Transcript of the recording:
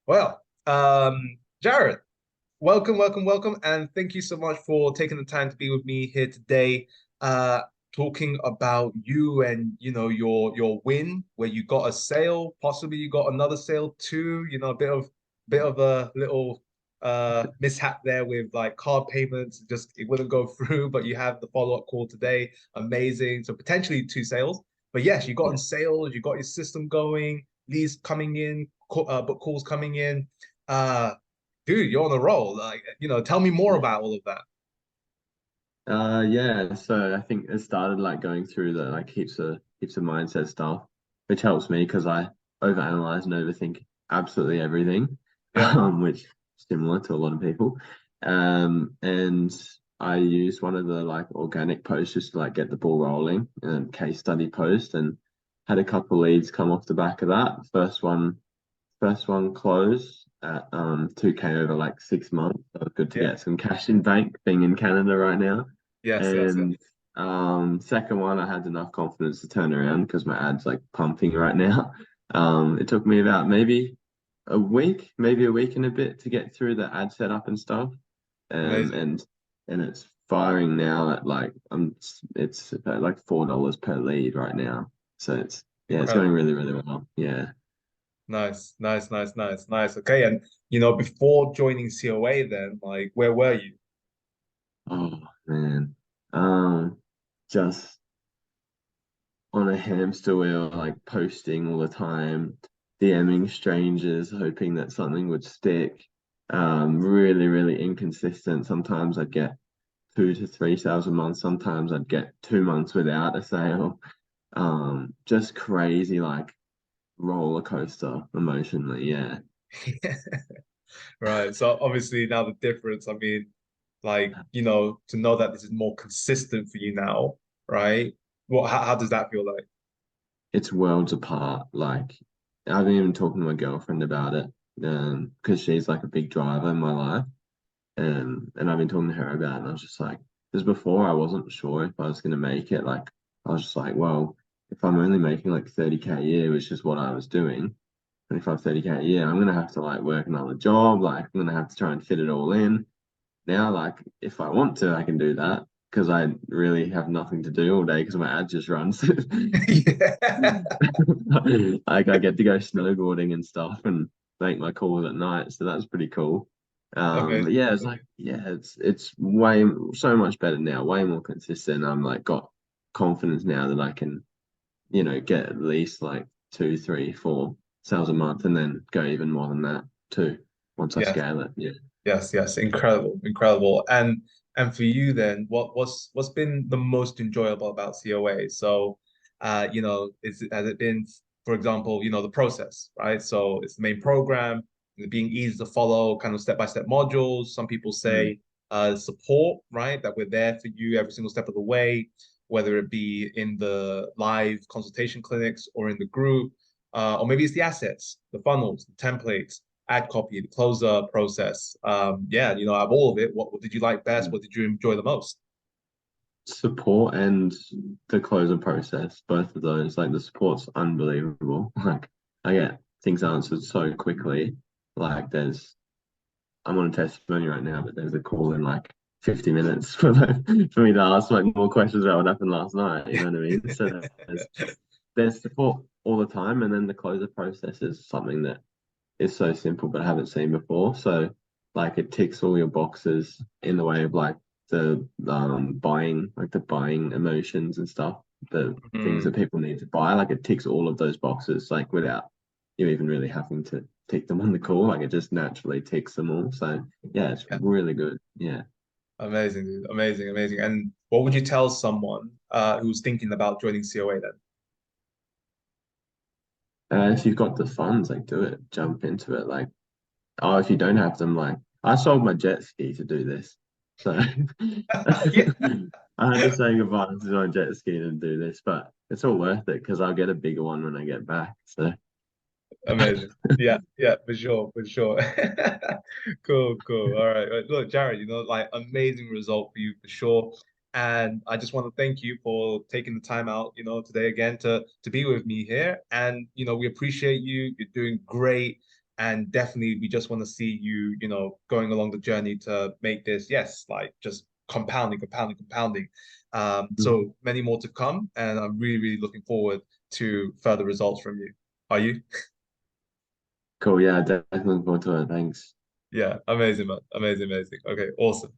Well, Jarrod, welcome, and thank you so much for taking the time to be with me here today. Talking about you and your win where you got a sale, possibly you got another sale too. A bit of a little mishap there with like card payments. Just it wouldn't go through, but you have the follow-up call today. Amazing. So potentially two sales. But yes, you got on Yeah. sales, you got your system going, leads coming in, book calls coming in. Uh, dude, you're on the roll. Like, tell me more Yeah. about all of that. Yeah. So I think it started like going through the like heaps of mindset stuff, which helps me because I overanalyze and overthink absolutely everything, Yeah. which is similar to a lot of people. And I used one of the like organic posts just to like get the ball rolling and case study post and had a couple leads come off the back of that. First one closed at 2K over like 6 months. So it was good to Yeah. get some cash in bank being in Canada right now. Yes, yes, yes. And second one I had enough confidence to turn around because my ad's like pumping right now. It took me about maybe a week and a bit to get through the ad setup and stuff. Um Amazing. and and it's firing now at like it's about like $4 per lead right now. So it's going Incredible. really, really well. Yeah. Nice, nice, nice, nice, nice. Okay. And before joining COA then, like where were you? Oh man. Just on a hamster wheel, like posting all the time, DMing strangers, hoping that something would stick. Really, really inconsistent. Sometimes I'd get 2 to 3 sales a month. Sometimes I'd get 2 months without a sale. Just crazy, like roller coaster emotionally. Yeah. Right. So obviously now the difference, I mean, like, to know that this is more consistent for you now, right? How does that feel like? It's worlds apart. Like I've been even talking to my girlfriend about it, because she's like a big driver in my life, and I've been talking to her about it. And I was just like, because before I wasn't sure if I was gonna make it. Like I was just like, well, if I'm only making like 30K a year, which is what I was doing, 30K a year, I'm gonna have to like work another job. Like I'm gonna have to try and fit it all in. Now, like, if I want to, I can do that because I really have nothing to do all day because my ad just runs. Yeah. Like, I get to go snowboarding and stuff and make my calls at night, so that's pretty cool. But Amazing. yeah, it's like, yeah, it's way so much better now, way more consistent. I'm like got confidence now that I can, get at least like two, three, four sales a month, and then go even more than that too once I Yes. scale it. Yeah. Yes, yes, incredible, incredible. And for you then, what's been the most enjoyable about COA? So, has it been, for example, the process, right? So it's the main program, it being easy to follow, kind of step-by-step modules. Some people Mm. say support, right? That we're there for you every single step of the way, whether it be in the live consultation clinics or in the group, or maybe it's the assets, the funnels, the templates ad copy, the closer process. Yeah, out of all of it, what did you like best? What did you enjoy the most? Support and the closing process, both of those, like the support's unbelievable. Like I get things answered so quickly. Like I'm on a testimony right now, but there's a call in like 50 minutes for me to ask like more questions about what happened last night. You know what I mean? So there's support all the time, and then the closer process is something that is so simple but I haven't seen before. So like it ticks all your boxes in the way of like the buying emotions and stuff, the things Mm, that people need to buy. Like it ticks all of those boxes, like without you even really having to tick them on the call. Like it just naturally ticks them all. So yeah, it's yeah, really good. Yeah. amazing, dude. Amazing, amazing. And what would you tell someone who's thinking about joining COA then? If you've got the funds, like do it, jump into it. Like, oh, if you don't have them, like I sold my jet ski to do this. So Yeah, I had to say goodbye to my jet ski to do this, but it's all worth it because I'll get a bigger one when I get back. So amazing. Yeah, yeah, for sure, for sure. Cool, cool. All right. Look, Jared, like amazing result for you for sure. And I just want to thank you for taking the time out, today again to be with me here. And we appreciate you. You're doing great. And definitely we just want to see you, going along the journey to make this, yes, like just compounding, compounding, compounding. Mhm. So many more to come, and I'm really, really looking forward to further results from you. Are you? Cool. Yeah, definitely looking forward to it. Thanks. Yeah, amazing, man. Amazing, amazing. Okay, awesome.